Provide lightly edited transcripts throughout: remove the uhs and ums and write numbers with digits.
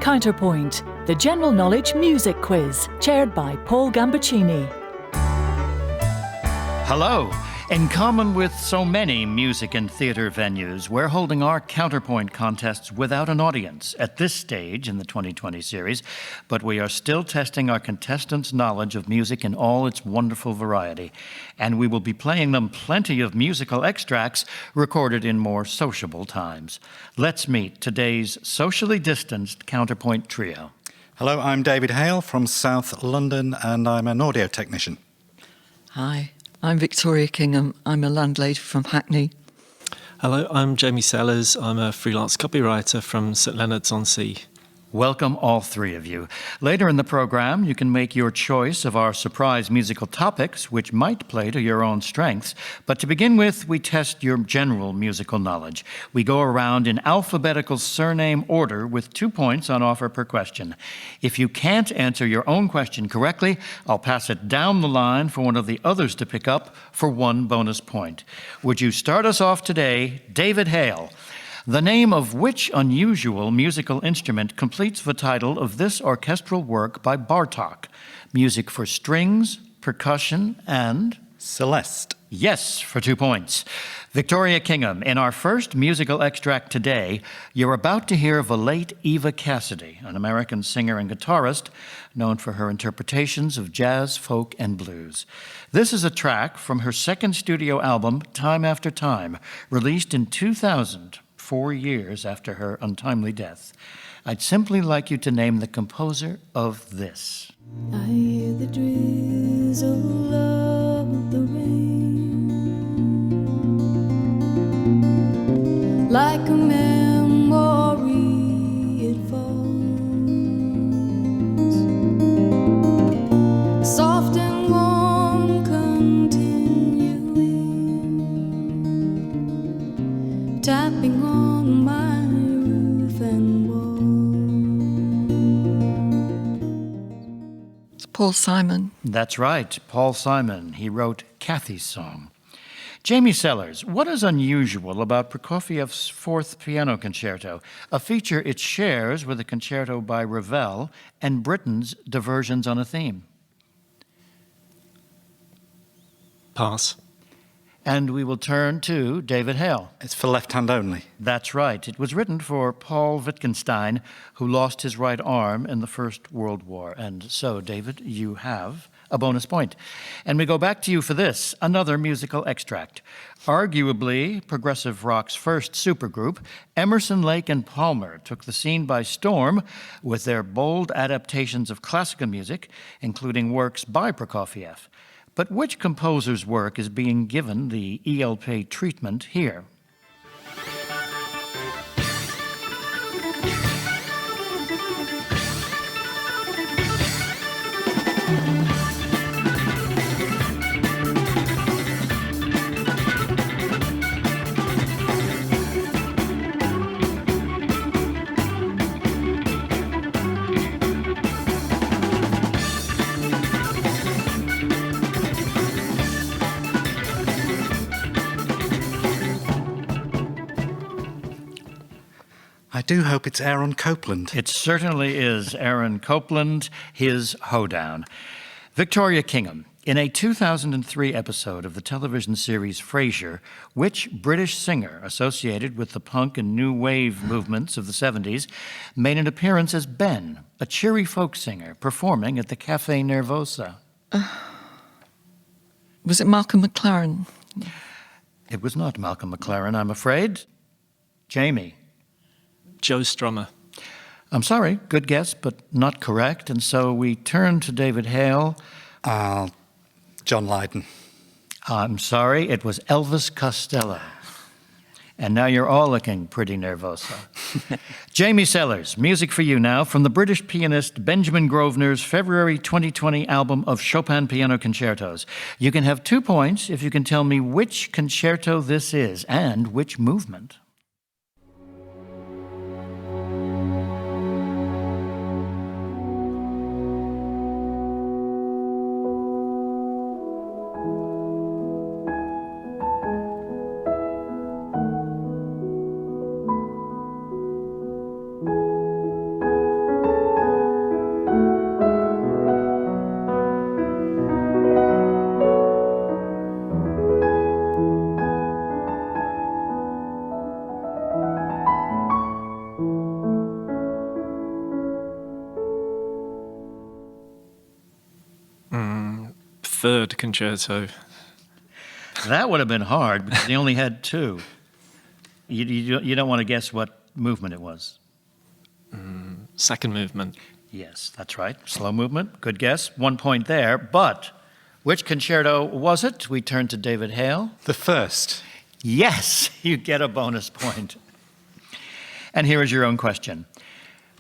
Counterpoint, the general knowledge music quiz, chaired by Paul Gambaccini. Hello. In common with so many music and theatre venues, we're holding our Counterpoint contests without an audience at this stage in the 2020 series, but we are still testing our contestants' knowledge of music in all its wonderful variety. And we will be playing them plenty of musical extracts recorded in more sociable times. Let's meet today's socially distanced Counterpoint trio. Hello, I'm David Hale from South London, and I'm an audio technician. Hi, I'm Victoria Kingham. I'm a landlady from Hackney. Hello, I'm Jamie Sellers. I'm a freelance copywriter from St Leonards on Sea. Welcome, all three of you. Later in the program, you can make your choice of our surprise musical topics, which might play to your own strengths. But to begin with, we test your general musical knowledge. We go around in alphabetical surname order with 2 points on offer per question. If you can't answer your own question correctly, I'll pass it down the line for one of the others to pick up for 1 bonus point. Would you start us off today, David Hale? The name of which unusual musical instrument completes the title of this orchestral work by Bartók? Music for strings, percussion, and... Celeste. Yes, for 2 points. Victoria Kingham, in our first musical extract today, you're about to hear the late Eva Cassidy, an American singer and guitarist known for her interpretations of jazz, folk, and blues. This is a track from her second studio album, Time After Time, released in 2000. 4 years after her untimely death. I'd simply like you to name the composer of this. I hear the drizzle of the rain, like a memory it falls, soft and warm continuing, tapping on my roof and wall. It's Paul Simon. That's right, Paul Simon. He wrote Kathy's Song. Jamie Sellers, what is unusual about Prokofiev's Fourth Piano Concerto, a feature it shares with a concerto by Ravel and Britten's Diversions on a Theme? Pass. And we will turn to David Hale. It's for left hand only. That's right. It was written for Paul Wittgenstein, who lost his right arm in the First World War. And so, David, you have a bonus point. And we go back to you for this, another musical extract. Arguably progressive rock's first supergroup, Emerson, Lake and Palmer took the scene by storm with their bold adaptations of classical music, including works by Prokofiev. But which composer's work is being given the ELP treatment here? I do hope it's Aaron Copland. It certainly is Aaron Copland, his Hoedown. Victoria Kingham, in a 2003 episode of the television series Frasier, which British singer associated with the punk and new wave movements of the 70s made an appearance as Ben, a cheery folk singer performing at the Café Nervosa? Was it Malcolm McLaren? It was not Malcolm McLaren, I'm afraid. Jamie. Joe Strummer. I'm sorry, good guess, but not correct. And so we turn to David Hale. John Lydon. I'm sorry, it was Elvis Costello. And now you're all looking pretty nervoso. Jamie Sellers, music for you now from the British pianist Benjamin Grosvenor's February 2020 album of Chopin Piano Concertos. You can have 2 points if you can tell me which concerto this is and which movement. third concerto. That would have been hard because he only had two. You don't want to guess what movement it was. Second movement. Yes, that's right. Slow movement. Good guess. 1 point there. But which concerto was it? We turn to David Hale. The first. Yes, you get a bonus point. And here is your own question.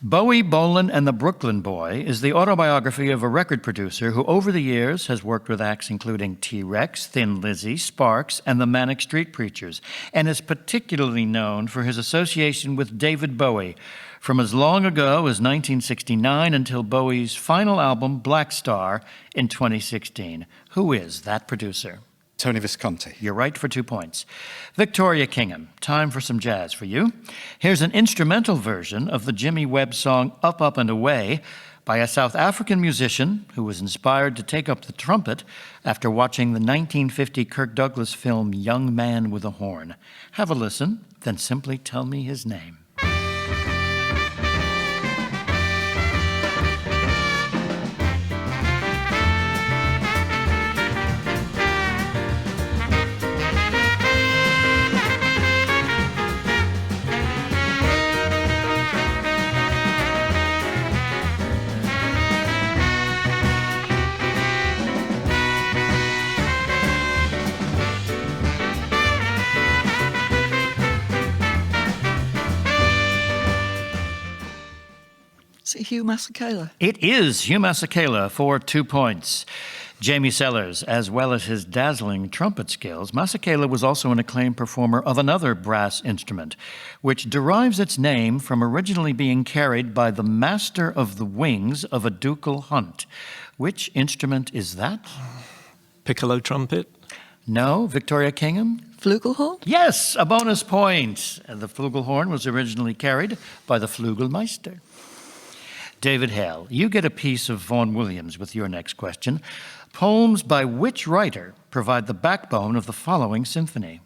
Bowie, Bolin, and the Brooklyn Boy is the autobiography of a record producer who over the years has worked with acts including T-Rex, Thin Lizzy, Sparks, and the Manic Street Preachers, and is particularly known for his association with David Bowie from as long ago as 1969 until Bowie's final album, Black Star, in 2016. Who is that producer? Tony Visconti. You're right for 2 points. Victoria Kingham, time for some jazz for you. Here's an instrumental version of the Jimmy Webb song Up, Up and Away by a South African musician who was inspired to take up the trumpet after watching the 1950 Kirk Douglas film Young Man with a Horn. Have a listen, then simply tell me his name. Is it Hugh Masekela? It is Hugh Masekela for 2 points. Jamie Sellers, as well as his dazzling trumpet skills, Masekela was also an acclaimed performer of another brass instrument, which derives its name from originally being carried by the master of the wings of a ducal hunt. Which instrument is that? Piccolo trumpet. No, Victoria Kingham? Flugelhorn? Yes, a bonus point. The flugelhorn was originally carried by the Flugelmeister. David Hale, you get a piece of Vaughan Williams with your next question. Poems by which writer provide the backbone of the following symphony?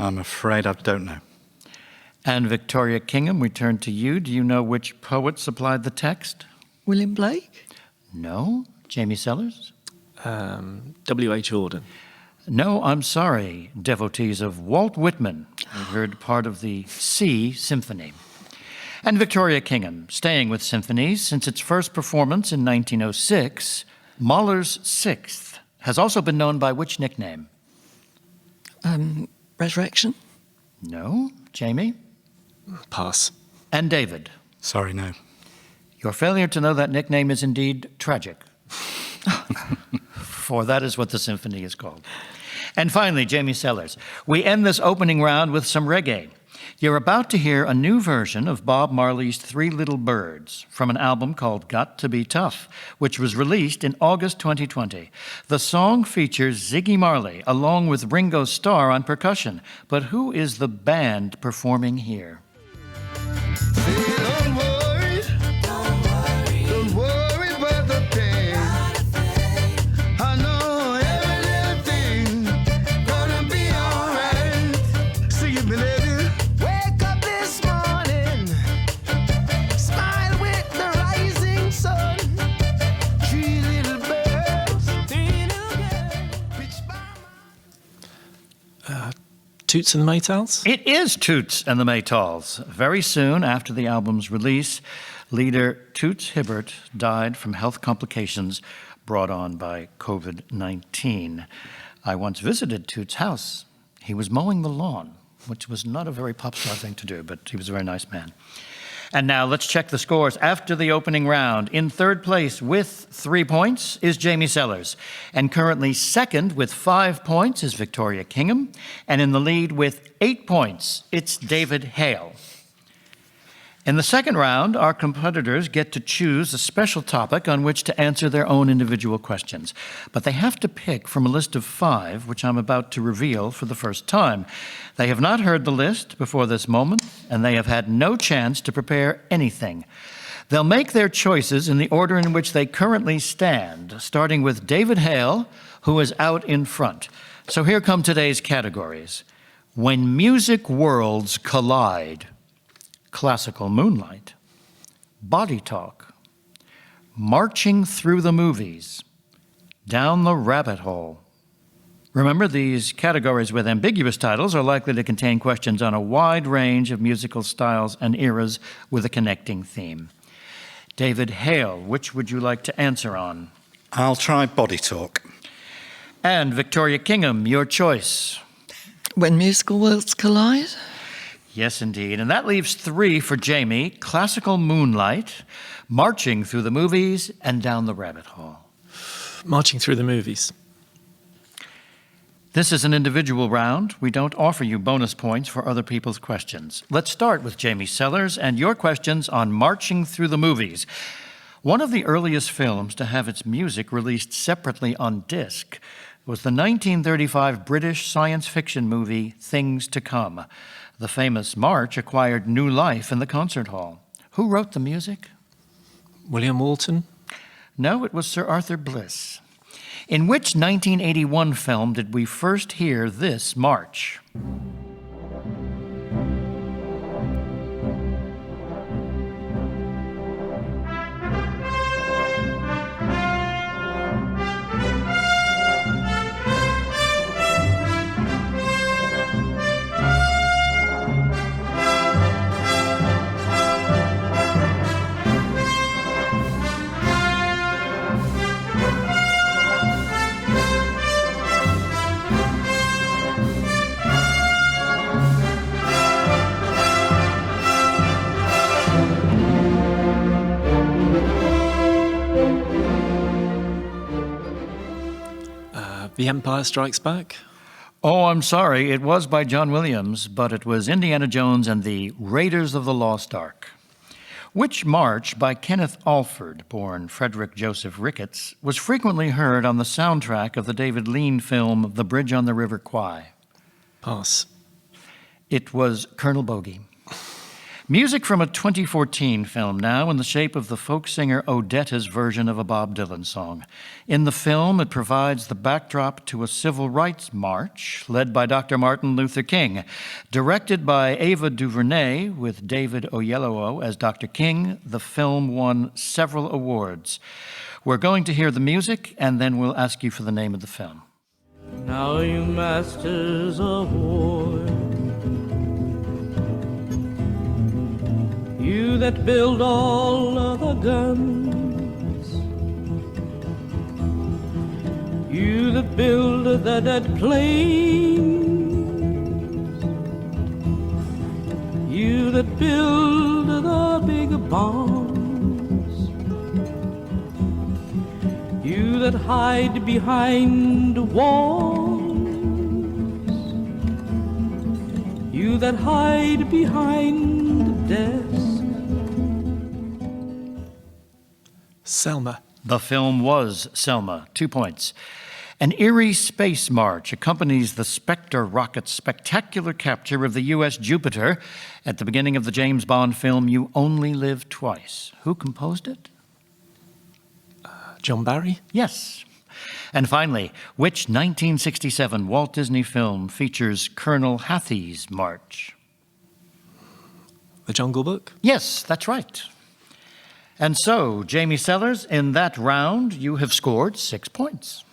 I'm afraid I don't know. And Victoria Kingham, we turn to you. Do you know which poet supplied the text? William Blake? No. Jamie Sellers? W.H. Auden. No, I'm sorry, devotees of Walt Whitman. We heard part of the C Symphony. And Victoria Kingham, staying with symphonies, since its first performance in 1906, Mahler's Sixth has also been known by which nickname? Resurrection? No. Jamie? Pass. And David? Sorry, no. Your failure to know that nickname is indeed tragic. For that is what the symphony is called. And finally, Jamie Sellers. We end this opening round with some reggae. You're about to hear a new version of Bob Marley's Three Little Birds from an album called Got to Be Tough, which was released in August 2020. The song features Ziggy Marley along with Ringo Starr on percussion. But who is the band performing here? Don't worry about the pain. I know everything gonna be alright. See you, lady. Wake up this morning, smile with the rising sun. Three little birds, three little girls, pitch by Toots and the Maytals? It is Toots and the Maytals. Very soon after the album's release, leader Toots Hibbert died from health complications brought on by COVID-19. I once visited Toots' house. He was mowing the lawn, which was not a very pop star thing to do, but he was a very nice man. And now let's check the scores after the opening round. In third place with 3 points is Jamie Sellers. And currently second with 5 points is Victoria Kingham. And in the lead with 8 points, it's David Hale. In the second round, our competitors get to choose a special topic on which to answer their own individual questions. But they have to pick from a list of 5, which I'm about to reveal for the first time. They have not heard the list before this moment, and they have had no chance to prepare anything. They'll make their choices in the order in which they currently stand, starting with David Hale, who is out in front. So here come today's categories. When music worlds collide. Classical Moonlight, Body Talk, Marching Through the Movies, Down the Rabbit Hole. Remember, these categories with ambiguous titles are likely to contain questions on a wide range of musical styles and eras with a connecting theme. David Hale, which would you like to answer on? I'll try Body Talk. And Victoria Kingham, your choice. When musical worlds collide? Yes, indeed. And that leaves 3 for Jamie, Classical Moonlight, Marching Through the Movies, and Down the Rabbit Hole. Marching Through the Movies. This is an individual round. We don't offer you bonus points for other people's questions. Let's start with Jamie Sellers and your questions on Marching Through the Movies. One of the earliest films to have its music released separately on disc was the 1935 British science fiction movie Things to Come. The famous march acquired new life in the concert hall. Who wrote the music? William Walton. No, it was Sir Arthur Bliss. In which 1981 film did we first hear this march? The Empire Strikes Back. Oh, I'm sorry. It was by John Williams, but it was Indiana Jones and the Raiders of the Lost Ark. Which march by Kenneth Alford, born Frederick Joseph Ricketts, was frequently heard on the soundtrack of the David Lean film The Bridge on the River Kwai? Pass. It was Colonel Bogey. Music from a 2014 film now in the shape of the folk singer Odetta's version of a Bob Dylan song. In the film, it provides the backdrop to a civil rights march led by Dr. Martin Luther King. Directed by Ava DuVernay with David Oyelowo as Dr. King, the film won several awards. We're going to hear the music, and then we'll ask you for the name of the film. Now you masters of war, you that build all of the guns, you that build the dead planes, you that build the big bombs, you that hide behind walls, you that hide behind desks. Selma. The film was Selma. 2 points. An eerie space march accompanies the Spectre rocket's spectacular capture of the U.S. Jupiter at the beginning of the James Bond film You Only Live Twice. Who composed it? John Barry. Yes. And finally, which 1967 Walt Disney film features Colonel Hathie's march? The Jungle Book. Yes, that's right. And so, Jamie Sellers, in that round, you have scored 6 points.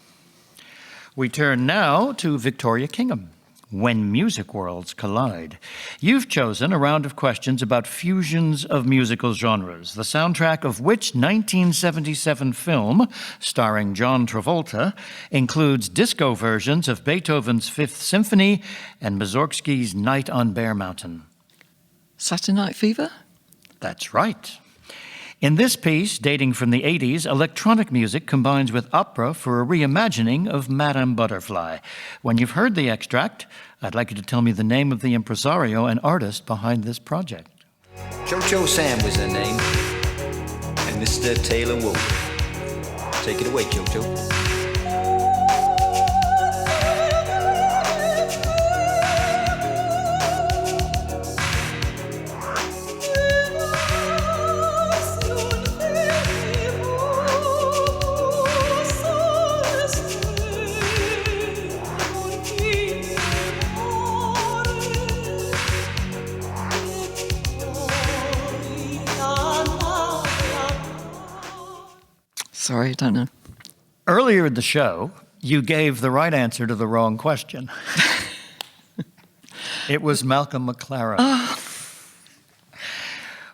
We turn now to Victoria Kingham. When music worlds collide. You've chosen a round of questions about fusions of musical genres, the soundtrack of which 1977 film, starring John Travolta, includes disco versions of Beethoven's Fifth Symphony and Mussorgsky's Night on Bear Mountain. Saturday Night Fever? That's right. In this piece, dating from the 80s, electronic music combines with opera for a reimagining of Madame Butterfly. When you've heard the extract, I'd like you to tell me the name of the impresario and artist behind this project. Jojo Sam was her name, and Mr. Taylor Wolf. Take it away, Jojo. Sorry, I don't know. Earlier in the show, you gave the right answer to the wrong question. It was Malcolm McLaren.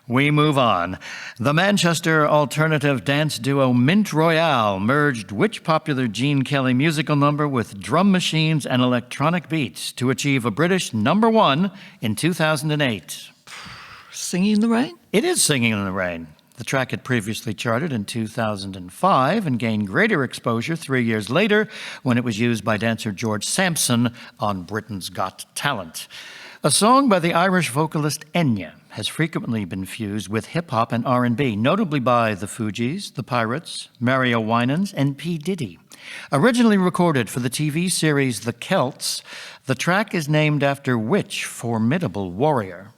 We move on. The Manchester alternative dance duo Mint Royale merged which popular Gene Kelly musical number with drum machines and electronic beats to achieve a British #1 in 2008? Singing in the Rain? It is Singing in the Rain. The track had previously charted in 2005 and gained greater exposure 3 years later when it was used by dancer George Sampson on Britain's Got Talent. A song by the Irish vocalist Enya has frequently been fused with hip-hop and R&B, notably by the Fugees, the Pirates, Mario Winans, and P. Diddy. Originally recorded for the TV series The Celts, the track is named after which formidable warrior?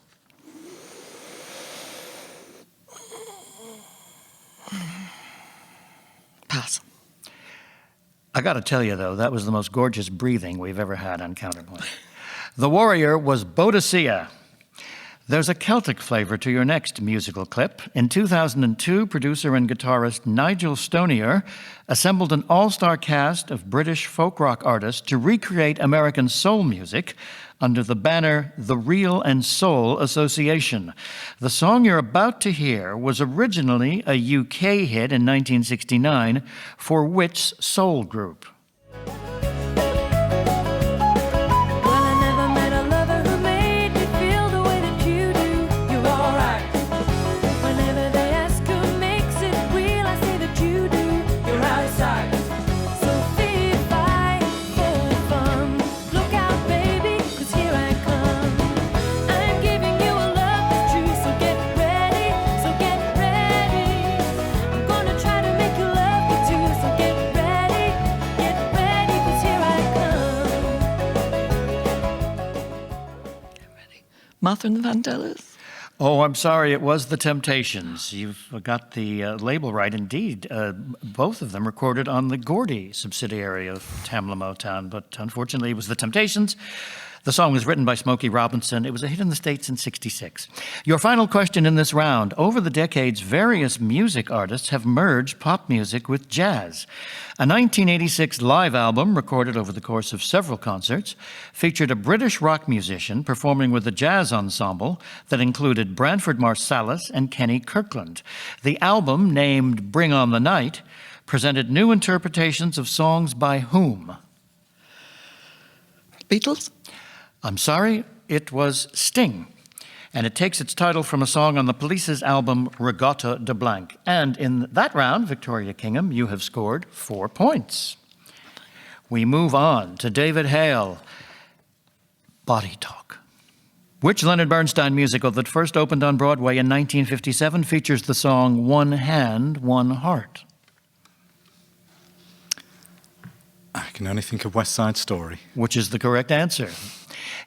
Pass. I got to tell you, though, that was the most gorgeous breathing we've ever had on Counterpoint. The warrior was Boadicea. There's a Celtic flavor to your next musical clip. In 2002, producer and guitarist Nigel Stonier assembled an all-star cast of British folk rock artists to recreate American soul music under the banner The Real and Soul Association. The song you're about to hear was originally a UK hit in 1969 for which soul group? Martha and the Vandellas? Oh, I'm sorry, it was The Temptations. You've got the label right. Indeed, both of them recorded on the Gordy subsidiary of Tamla Motown, but unfortunately it was The Temptations. The song was written by Smokey Robinson. It was a hit in the States in '66. Your final question in this round. Over the decades, various music artists have merged pop music with jazz. A 1986 live album, recorded over the course of several concerts, featured a British rock musician performing with a jazz ensemble that included Branford Marsalis and Kenny Kirkland. The album, named Bring on the Night, presented new interpretations of songs by whom? Beatles? I'm sorry, it was Sting. And it takes its title from a song on the Police's album Regatta de Blanc. And in that round, Victoria Kingham, you have scored 4 points. We move on to David Hale. Body Talk. Which Leonard Bernstein musical that first opened on Broadway in 1957 features the song One Hand, One Heart? I can only think of West Side Story. Which is the correct answer.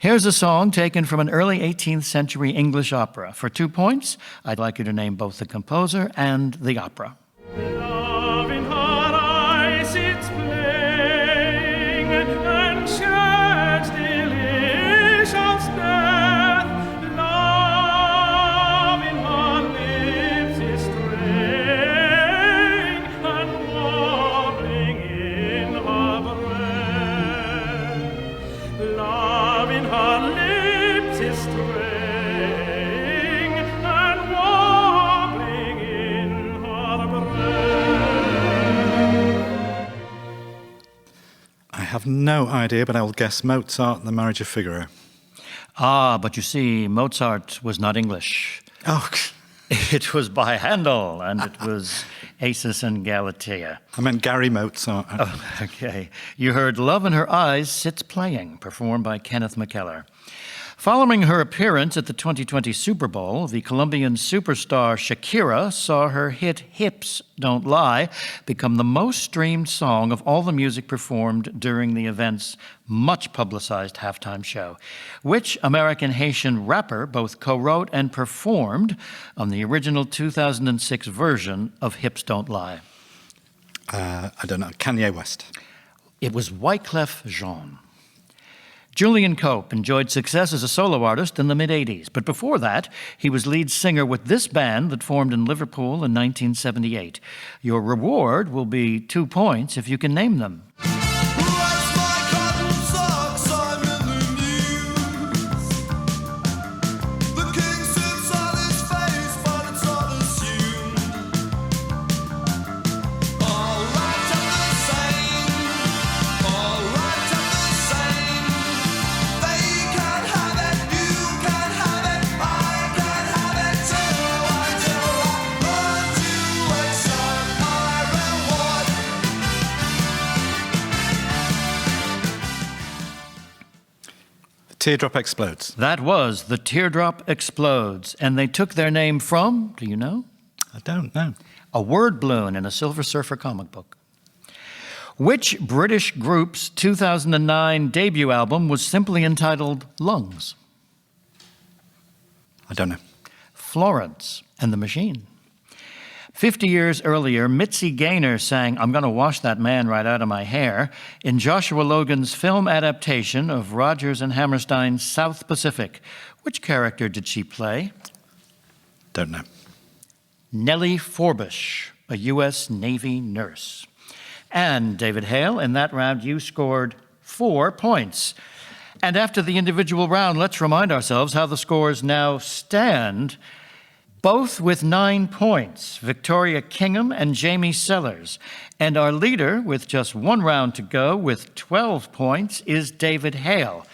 Here's a song taken from an early 18th century English opera. For 2 points, I'd like you to name both the composer and the opera. Love in her eyes it's playing, and sheds delicious death. Love in her lips is straying, and warbling in her breath. Love in her lips is straying, and warbling in her breath. I have no idea, but I will guess Mozart, The Marriage of Figaro. Ah, but you see, Mozart was not English. Oh, It was by Handel, and it was Acis and Galatea. I meant Gary Mozart. Oh, okay. You heard Love in Her Eyes Sits Playing, performed by Kenneth McKellar. Following her appearance at the 2020 Super Bowl, the Colombian superstar Shakira saw her hit Hips Don't Lie become the most streamed song of all the music performed during the event's much publicized halftime show. Which American Haitian rapper both co-wrote and performed on the original 2006 version of Hips Don't Lie? I don't know. Kanye West. It was Wyclef Jean. Julian Cope enjoyed success as a solo artist in the mid-'80s, but before that, he was lead singer with this band that formed in Liverpool in 1978. Your reward will be 2 points if you can name them. Teardrop Explodes. That was The Teardrop Explodes, and they took their name from, do you know? I don't know. A word balloon in a Silver Surfer comic book. Which British group's 2009 debut album was simply entitled Lungs? I don't know. Florence and the Machine. 50 years earlier, Mitzi Gaynor sang I'm Gonna Wash That Man Right Out of My Hair in Joshua Logan's film adaptation of Rodgers and Hammerstein's South Pacific. Which character did she play? Don't know. Nellie Forbush, a U.S. Navy nurse. And David Hale, in that round you scored 4 points. And after the individual round, let's remind ourselves how the scores now stand. Both with 9 points, Victoria Kingham and Jamie Sellers. And our leader, with just 1 round to go, with 12 points, is David Hale.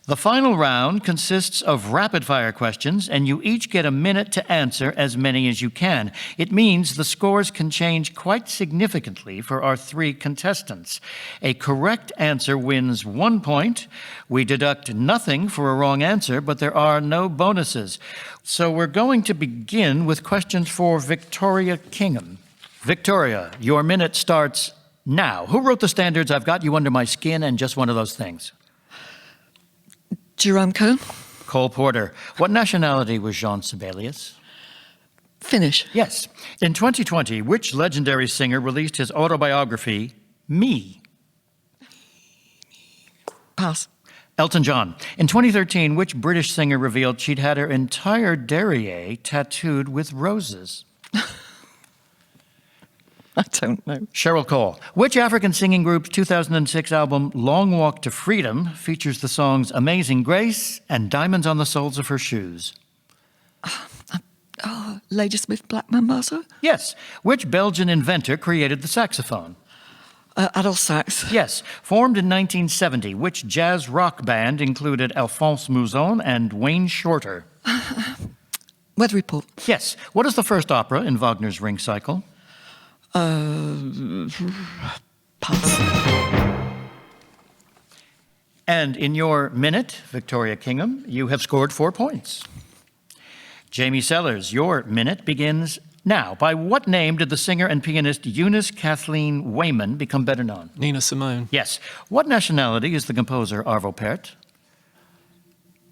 The final round consists of rapid-fire questions, and you each get a minute to answer as many as you can. It means the scores can change quite significantly for our 3 contestants. A correct answer wins 1 point. We deduct nothing for a wrong answer, but there are no bonuses. So we're going to begin with questions for Victoria Kingham. Victoria, your minute starts now. Who wrote the standards I've Got You Under My Skin and Just One of Those Things? Jerome Cohen. Cole Porter. What nationality was Jean Sibelius? Finnish. Yes. In 2020, which legendary singer released his autobiography, Me? Pass. Elton John. In 2013, which British singer revealed she'd had her entire derriere tattooed with roses? I don't know. Cheryl Cole. Which African singing group's 2006 album, Long Walk to Freedom, features the songs Amazing Grace and Diamonds on the Soles of Her Shoes? Ladysmith Black Mambazo? Yes. Which Belgian inventor created the saxophone? Adolphe Sax. Yes. Formed in 1970, which jazz rock band included Alphonse Mouzon and Wayne Shorter? Weather Report. Yes. What is the first opera in Wagner's Ring Cycle? Pass. And in your minute, Victoria Kingham, you have scored 4 points. Jamie Sellers, your minute begins now. By what name did the singer and pianist Eunice Kathleen Wayman become better known? Nina Simone. Yes. What nationality is the composer Arvo Pärt?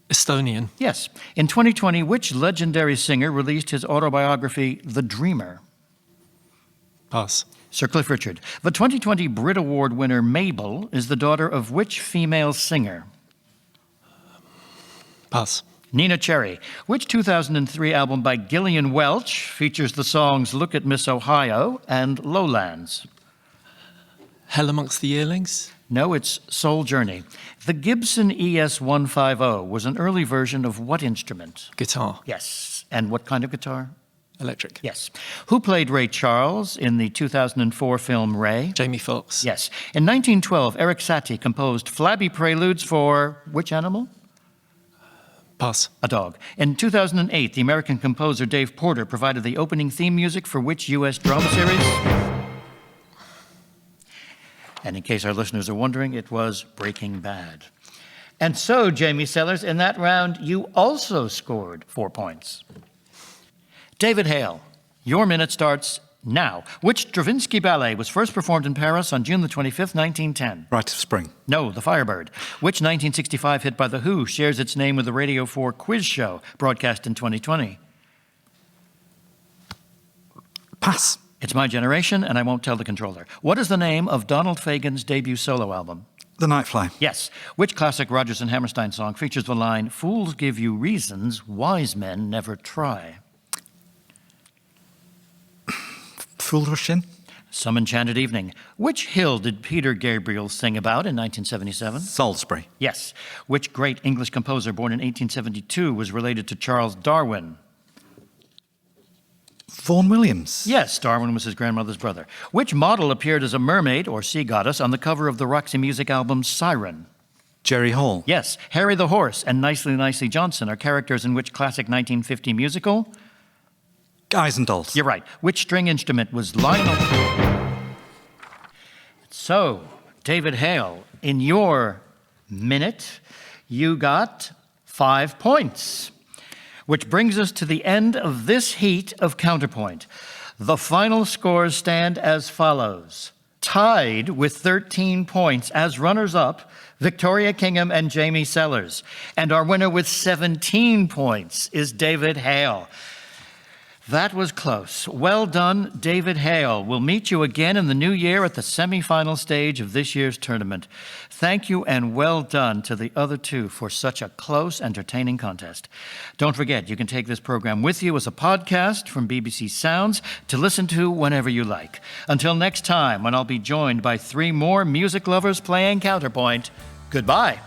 Estonian. Yes. In 2020, which legendary singer released his autobiography, The Dreamer? Pass. Sir Cliff Richard. The 2020 Brit Award winner Mabel is the daughter of which female singer? Pass. Nina Cherry. Which 2003 album by Gillian Welch features the songs Look at Miss Ohio and Lowlands? Hell Amongst the Yearlings. No, it's Soul Journey. The Gibson ES-150 was an early version of what instrument? Guitar. Yes. And what kind of guitar? Electric. Yes. Who played Ray Charles in the 2004 film Ray? Jamie Foxx. Yes. In 1912, Erik Satie composed flabby preludes for which animal? Pass. A dog. In 2008, the American composer Dave Porter provided the opening theme music for which U.S. drama series? And in case our listeners are wondering, it was Breaking Bad. And so, Jamie Sellers, in that round, you also scored 4 points. David Hale, your minute starts now. Which Stravinsky ballet was first performed in Paris on June the 25th, 1910? Rite of Spring. No, The Firebird. Which 1965 hit by The Who shares its name with the Radio 4 quiz show broadcast in 2020? Pass. It's My Generation, and I won't tell the controller. What is the name of Donald Fagen's debut solo album? The Nightfly. Yes. Which classic Rodgers and Hammerstein song features the line, "Fools give you reasons, wise men never try"? Fool Rush In. Some Enchanted Evening. Which hill did Peter Gabriel sing about in 1977? Salisbury. Yes. Which great English composer born in 1872 was related to Charles Darwin? Vaughan Williams. Yes, Darwin was his grandmother's brother. Which model appeared as a mermaid or sea goddess on the cover of the Roxy Music album Siren? Jerry Hall. Yes. Harry the Horse and Nicely Nicely Johnson are characters in which classic 1950 musical? Guys and Dolls. You're right. Which string instrument was Lionel? So, David Hale, in your minute, you got 5 points. Which brings us to the end of this heat of Counterpoint. The final scores stand as follows. Tied with 13 points as runners-up, Victoria Kingham and Jamie Sellers. And our winner with 17 points is David Hale. That was close. Well done, David Hale. We'll meet you again in the new year at the semifinal stage of this year's tournament. Thank you and well done to the other two for such a close, entertaining contest. Don't forget, you can take this program with you as a podcast from BBC Sounds to listen to whenever you like. Until next time, when I'll be joined by 3 more music lovers playing Counterpoint, goodbye.